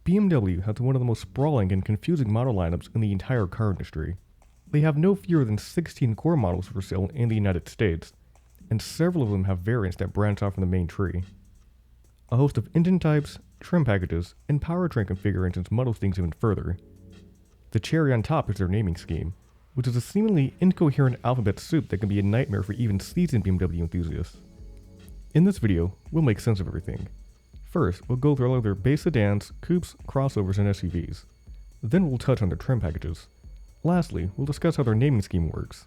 BMW has one of the most sprawling and confusing model lineups in the entire car industry. They have no fewer than 16 core models for sale in the United States, and several of them have variants that branch off from the main tree. A host of engine types, trim packages, and powertrain configurations muddles things even further. The cherry on top is their naming scheme, which is a seemingly incoherent alphabet soup that can be a nightmare for even seasoned BMW enthusiasts. In this video, we'll make sense of everything. First, we'll go through all of their base sedans, coupes, crossovers, and SUVs. Then we'll touch on their trim packages. Lastly, we'll discuss how their naming scheme works.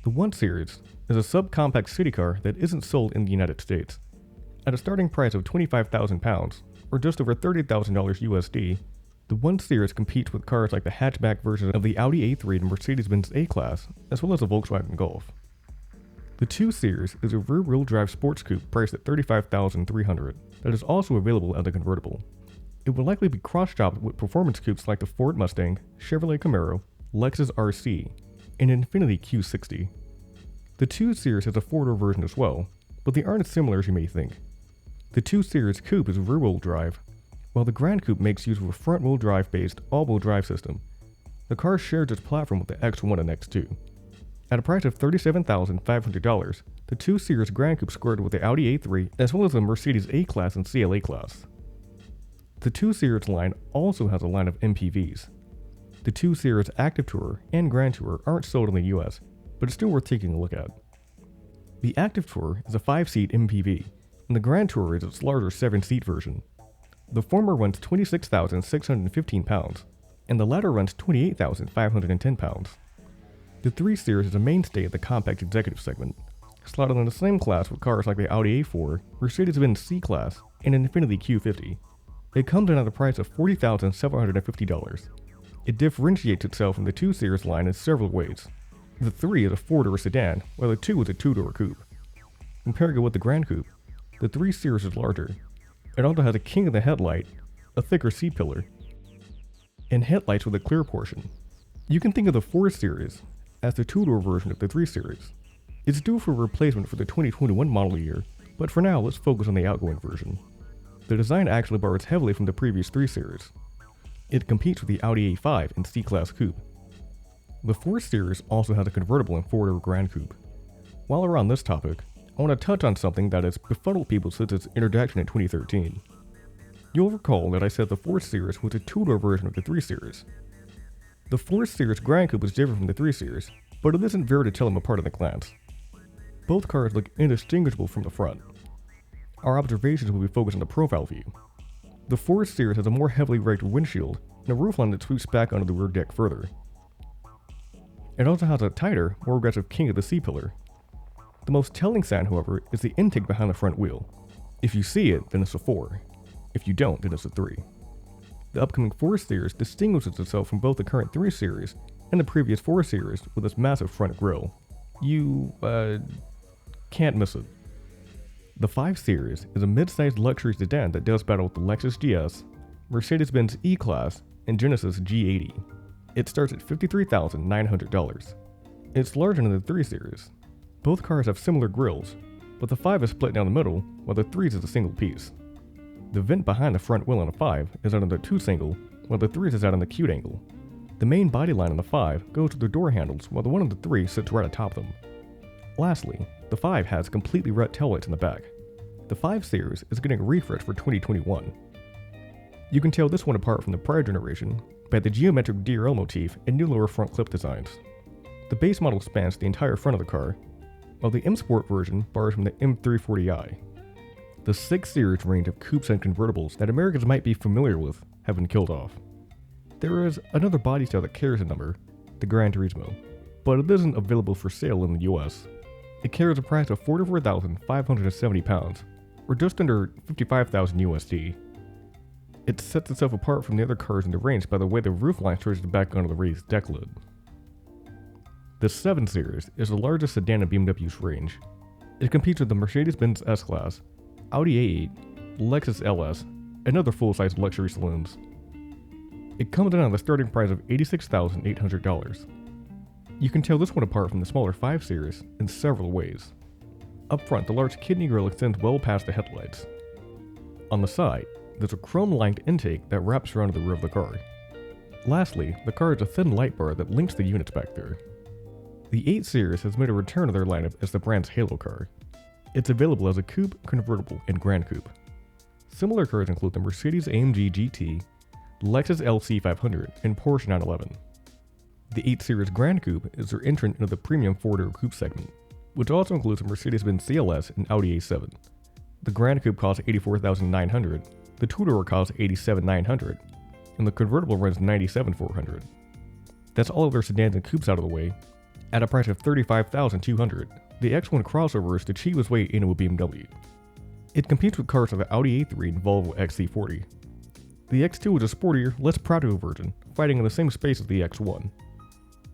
The 1 Series is a subcompact city car that isn't sold in the United States. At a starting price of £25,000, or just over $30,000 USD, the 1 Series competes with cars like the hatchback version of the Audi A3 and Mercedes-Benz A-Class, as well as the Volkswagen Golf. The 2 Series is a rear-wheel drive sports coupe priced at $35,300 that is also available as a convertible. It will likely be cross-shopped with performance coupes like the Ford Mustang, Chevrolet Camaro, Lexus RC, and Infiniti Q60. The 2 Series has a 4-door version as well, but they aren't as similar as you may think. The 2 Series coupe is rear-wheel drive, while the Grand Coupe makes use of a front-wheel drive-based all-wheel drive system. The car shares its platform with the X1 and X2. At a price of $37,500, the 2 Series Grand Coupe scored with the Audi A3 as well as the Mercedes A-Class and CLA Class. The 2 Series line also has a line of MPVs. The 2 Series Active Tourer and Grand Tourer aren't sold in the US, but it's still worth taking a look at. The Active Tourer is a 5-seat MPV, and the Grand Tourer is its larger 7-seat version. The former runs 26,615 pounds, and the latter runs 28,510 pounds. The 3 Series is a mainstay of the compact executive segment, slotted in the same class with cars like the Audi A4, Mercedes-Benz C-Class, and Infiniti Q60. It comes in at a price of $40,750. It differentiates itself from the 2 Series line in several ways. The 3 is a 4-door sedan, while the 2 is a 2-door coupe. Comparing it with the Grand Coupe, the 3 Series is larger. It also has a king of the headlight, a thicker C-pillar, and headlights with a clear portion. You can think of the 4 Series as the 2-door version of the 3 Series. It's due for replacement for the 2021 model year, but for now let's focus on the outgoing version. The design actually borrows heavily from the previous 3 Series. It competes with the Audi A5 and C-Class coupe. The 4 Series also has a convertible and 4-door Grand Coupe. While we're on this topic, I want to touch on something that has befuddled people since its introduction in 2013. You'll recall that I said the 4 Series was a 2-door version of the 3 Series. The 4 Series Grand Coupe is different from the 3 Series, but it isn't fair to tell them apart at a glance. Both cars look indistinguishable from the front. Our observations will be focused on the profile view. The 4 Series has a more heavily raked windshield and a roofline that sweeps back onto the rear deck further. It also has a tighter, more aggressive king of the C-pillar. The most telling sign, however, is the intake behind the front wheel. If you see it, then it's a 4. If you don't, then it's a 3. The upcoming 4 Series distinguishes itself from both the current 3 Series and the previous 4 Series with its massive front grille. You, can't miss it. The 5 Series is a mid-sized luxury sedan that does battle with the Lexus GS, Mercedes-Benz E-Class, and Genesis G80. It starts at $53,900. It's larger than the 3 Series. Both cars have similar grilles, but the 5 is split down the middle, while the 3 is a single piece. The vent behind the front wheel on the 5 is out on the 2's angle, while the 3 is out on the acute angle. The main body line on the 5 goes to the door handles, while the one on the 3 sits right atop them. Lastly, the 5 has completely red taillights in the back. The 5 Series is getting a refresh for 2021. You can tell this one apart from the prior generation by the geometric DRL motif and new lower front clip designs. The base model spans the entire front of the car, while the M Sport version borrows from the M340i. The 6 Series range of coupes and convertibles that Americans might be familiar with have been killed off. There is another body style that carries the number, the Gran Turismo, but it isn't available for sale in the US. It carries a price of £44,570, or just under $55,000 USD. It sets itself apart from the other cars in the range by the way the roofline stretches back onto the raised deck lid. The 7 Series is the largest sedan in BMW's range. It competes with the Mercedes-Benz S-Class, Audi A8, Lexus LS, and other full-size luxury saloons. It comes in at a starting price of $86,800. You can tell this one apart from the smaller 5 Series in several ways. Up front, the large kidney grille extends well past the headlights. On the side, there's a chrome-lined intake that wraps around the rear of the car. Lastly, the car has a thin light bar that links the units back there. The 8 Series has made a return to their lineup as the brand's halo car. It's available as a coupe, convertible, and grand coupe. Similar cars include the Mercedes-AMG GT, Lexus LC500, and Porsche 911. The 8 Series Grand Coupe is their entrant into the premium four-door coupe segment, which also includes a Mercedes-Benz CLS and Audi A7. The Grand Coupe costs $84,900, the two-door costs $87,900, and the convertible runs $97,400. That's all of their sedans and coupes out of the way. At a price of $35,200, the X1 crossover is the cheapest way into a BMW. It competes with cars like the Audi A3 and Volvo XC40. The X2 is a sportier, less practical version, fighting in the same space as the X1.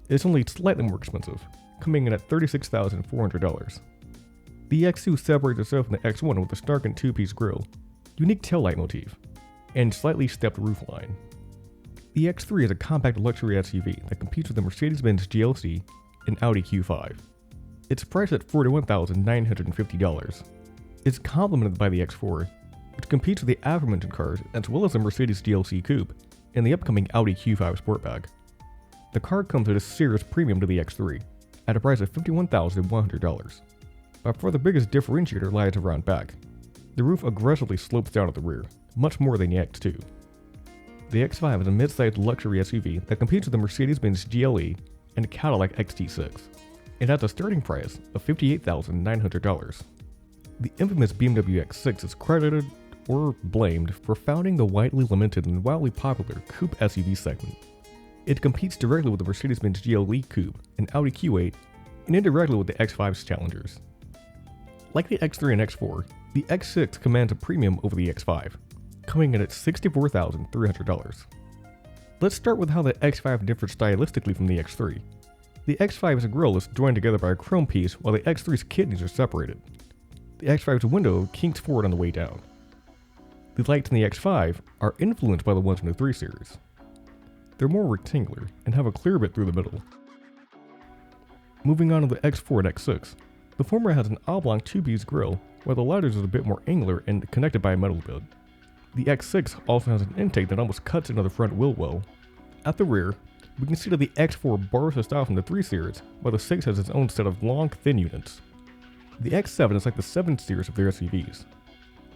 It's only slightly more expensive, coming in at $36,400. The X2 separates itself from the X1 with a stark and two-piece grille, unique taillight motif, and slightly stepped roofline. The X3 is a compact luxury SUV that competes with the Mercedes-Benz GLC and Audi Q5. It's priced at $41,950. It's complemented by the X4, which competes with the aforementioned cars as well as the Mercedes GLC Coupe and the upcoming Audi Q5 Sportback. The car comes at a serious premium to the X3, at a price of $51,100. By far the biggest differentiator lies around back. The roof aggressively slopes down at the rear, much more than the X2. The X5 is a mid-sized luxury SUV that competes with the Mercedes-Benz GLE and Cadillac XT6. It has a starting price of $58,900. The infamous BMW X6 is credited or blamed for founding the widely lamented and wildly popular coupe SUV segment. It competes directly with the Mercedes-Benz GLE Coupe and Audi Q8 and indirectly with the X5's challengers. Like the X3 and X4, the X6 commands a premium over the X5, coming in at $64,300. Let's start with how the X5 differs stylistically from the X3. The X5's grille is joined together by a chrome piece while the X3's kidneys are separated. The X5's window kinks forward on the way down. The lights in the X5 are influenced by the ones in the 3 Series. They're more rectangular and have a clear bit through the middle. Moving on to the X4 and X6, the former has an oblong two-piece grille while the latter is a bit more angular and connected by a metal bit. The X6 also has an intake that almost cuts into the front wheel well. At the rear, we can see that the X4 borrows the style from the 3 Series, while the 6 has its own set of long, thin units. The X7 is like the 7 Series of their SUVs.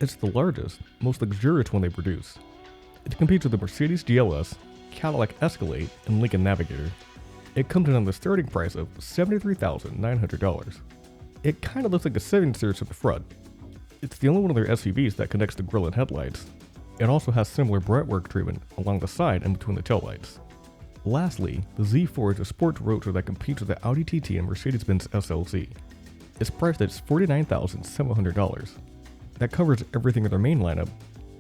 It's the largest, most luxurious one they produce. It competes with the Mercedes GLS, Cadillac Escalade, and Lincoln Navigator. It comes in on the starting price of $73,900. It kinda looks like a 7 Series at the front. It's the only one of their SUVs that connects the grille and headlights. It also has similar bright treatment along the side and between the taillights. Lastly, the Z4 is a sports roadster that competes with the Audi TT and Mercedes-Benz SLC. It's priced at $49,700. That covers everything in their main lineup,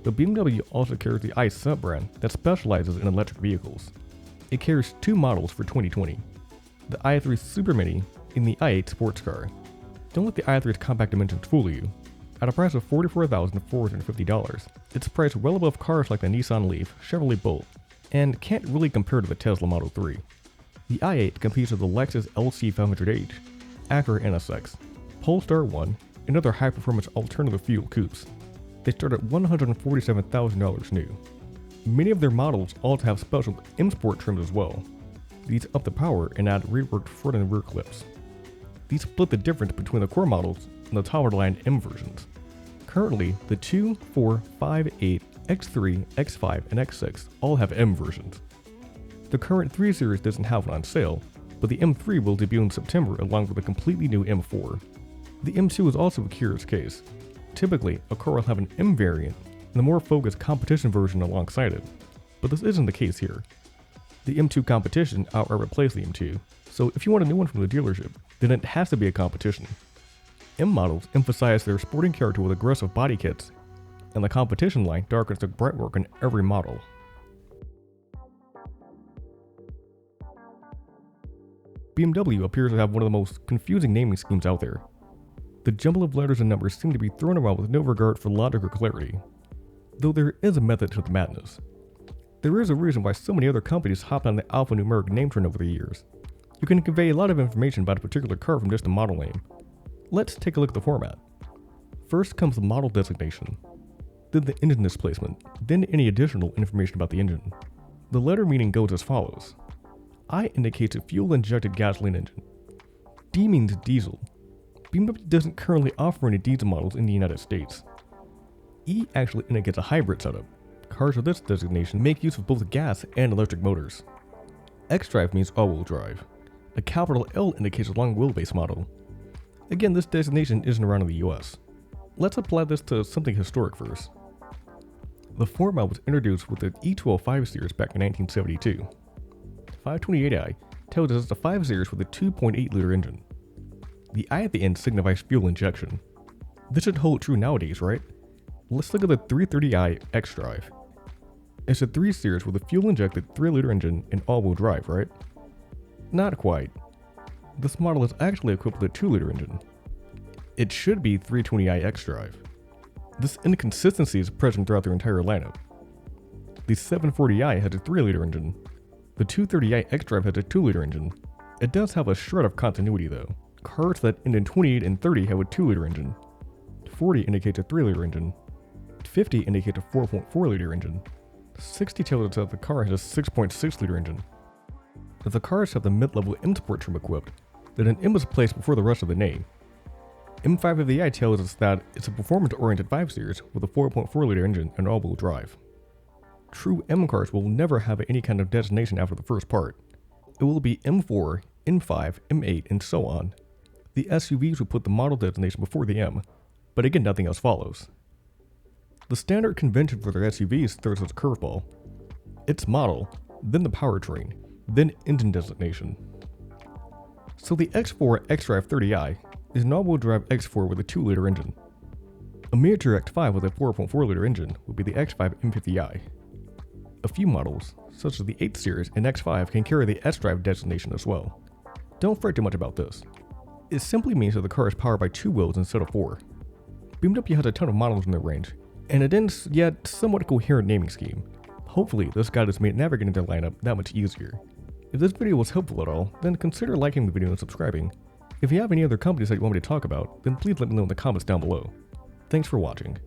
but BMW also carries the i sub-brand that specializes in electric vehicles. It carries 2 models for 2020, the i3 Super Mini and the i8 sports car. Don't let the i3's compact dimensions fool you. At a price of $44,450, it's priced well above cars like the Nissan Leaf, Chevrolet Bolt, and can't really compare to the Tesla Model 3. The i8 competes with the Lexus LC500H, Acura NSX, Polestar 1, and other high-performance alternative fuel coupes. They start at $147,000 new. Many of their models also have special M-Sport trims as well. These up the power and add reworked front and rear clips. These split the difference between the core models and the top-of-the-line M versions. Currently, the 2, 4, 5, 8, X3, X5, and X6 all have M versions. The current 3 Series doesn't have one on sale, but the M3 will debut in September along with a completely new M4. The M2 is also a curious case. Typically, a car will have an M variant and a more focused competition version alongside it, but this isn't the case here. The M2 competition outright replaced the M2, so if you want a new one from the dealership, then it has to be a competition. M models emphasize their sporting character with aggressive body kits, and the competition line darkens the brightwork in every model. BMW appears to have one of the most confusing naming schemes out there. The jumble of letters and numbers seem to be thrown around with no regard for logic or clarity, though there is a method to the madness. There is a reason why so many other companies hopped on the alphanumeric name trend over the years. You can convey a lot of information about a particular car from just a model name. Let's take a look at the format. First comes the model designation, then the engine displacement, then any additional information about the engine. The letter meaning goes as follows. I indicates a fuel-injected gasoline engine. D means diesel. BMW doesn't currently offer any diesel models in the United States. E actually indicates a hybrid setup. Cars with this designation make use of both gas and electric motors. X-Drive means all-wheel drive. A capital L indicates a long wheelbase model. Again, this designation isn't around in the US. Let's apply this to something historic first. The format was introduced with the E205 series back in 1972. 528i tells us it's a 5 series with a 2.8 liter engine. The I at the end signifies fuel injection. This should hold true nowadays, right? Let's look at the 330i X-Drive. It's a 3 series with a fuel-injected 3-liter engine and all-wheel drive, right? Not quite. This model is actually equipped with a 2-liter engine. It should be 320i X-Drive. This inconsistency is present throughout their entire lineup. The 740i has a 3-liter engine. The 230i X-Drive has a 2-liter engine. It does have a shred of continuity though. Cars that end in 28 and 30 have a 2-liter engine. 40 indicates a 3-liter engine. 50 indicates a 4.4-liter engine. 60 tells us that the car has a 6.6-liter engine. If the cars have the mid-level M Sport trim equipped, then an M is placed before the rest of the name. M5 of the I tells us that it's a performance-oriented 5 series with a 4.4-liter engine and all-wheel drive. True M cars will never have any kind of designation after the first part. It will be M4, M5, M8, and so on. The SUVs will put the model designation before the M, but again nothing else follows. The standard convention for their SUVs throws us a curveball. It's model, then the powertrain, then engine designation. So the X4 X-Drive 30i is an all-wheel drive X4 with a 2-liter engine. A miniature X5 with a 4.4-liter engine would be the X5 M50i. A few models, such as the 8 Series and X5, can carry the S-Drive designation as well. Don't fret too much about this. It simply means that the car is powered by 2 wheels instead of 4. BMW has a ton of models in their range, and a dense yet somewhat coherent naming scheme. Hopefully, this guide has made navigating their lineup that much easier. If this video was helpful at all, then consider liking the video and subscribing. If you have any other companies that you want me to talk about, then please let me know in the comments down below. Thanks for watching.